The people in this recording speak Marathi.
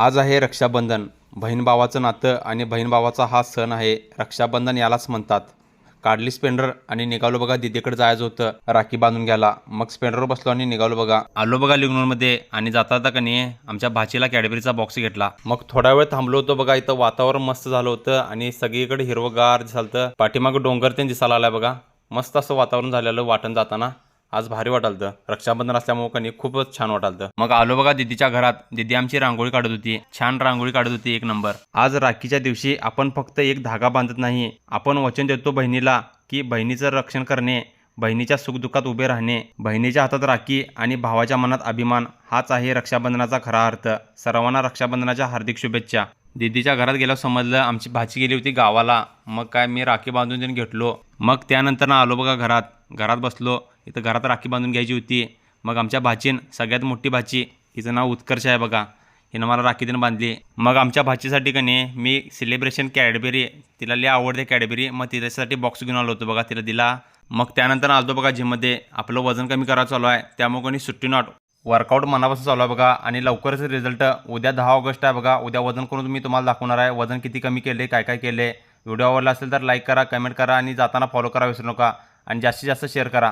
आज आहे रक्षाबंधन. बहीण भावाचं नातं आणि बहीण भावाचा हा सण आहे. रक्षाबंधन यालाच म्हणतात. काढली स्पेंडर आणि निघालो बघा दीदीकडे जायचं होतं राखी बांधून घ्यायला. मग स्पेंडरवर बसलो आणि निघालो बघा. आलो बघा लिग्नोरमध्ये आणि जाता जाता कनी आमच्या भाचीला कॅडबरीचा बॉक्स घेतला. मग थोडा वेळ थांबलो होतो बघा. इथं वातावरण मस्त झालं होतं आणि सगळीकडे हिरवगार दिसालतं. पाठीमागं डोंगर ते दिसायला आलाय बघा. मस्त असं वातावरण झालेलं वाटण जाताना. आज भारी वाटालतं. रक्षाबंधन असल्यामुळे कनी खूपच छान वाटालतं. मग आलो बघा दीदीच्या घरात. दीदी आमची रांगोळी काढत होती. छान रांगोळी काढत होती, एक नंबर. आज राखीच्या दिवशी आपण फक्त एक धागा बांधत नाही, आपण वचन देतो बहिणीला की बहिणीचं रक्षण करणे, बहिणीच्या सुखदुःखात उभे राहणे, बहिणीच्या हातात राखी आणि भावाच्या मनात अभिमान, हाच आहे रक्षाबंधनाचा खरा अर्थ. सर्वांना रक्षाबंधनाच्या हार्दिक शुभेच्छा. दीदीच्या घरात गेल्यावर समजलं आमची भाची गेली होती गावाला. मग काय मी राखी बांधून देऊन घेतलो. मग त्यानंतर आलो बघा घरात. घरात बसलो. इथं घरात राखी बांधून घ्यायची होती. मग आमच्या भाचीन, सगळ्यात मोठी भाची, हिचं नाव उत्कर्ष आहे बघा, हिनं मला राखी देऊन बांधली. मग आमच्या भाचीसाठी कनी मी सेलिब्रेशन कॅडबरी, तिला लई आवडते कॅडबरी, मग तिच्यासाठी बॉक्स घेऊन आलो होतो बघा, तिला दिला. मग त्यानंतर आलो बघा जिममध्ये. आपलं वजन कमी करायचं चालू आहे, त्यामुळे कनी सुट्टी नॉट वर्कआउट मनापासून चालू आहे बघा. आणि लवकरच रिझल्ट उद्या 10 ऑगस्ट आहे बघा. उद्या वजन करून मी तुम्हाला दाखवणार आहे वजन किती कमी केले, काय काय केले. व्हिडिओ आवडला असेल तर लाईक करा, कमेंट करा आणि जाताना फॉलो करा विसरू नका आणि जास्तीत जास्त शेअर करा.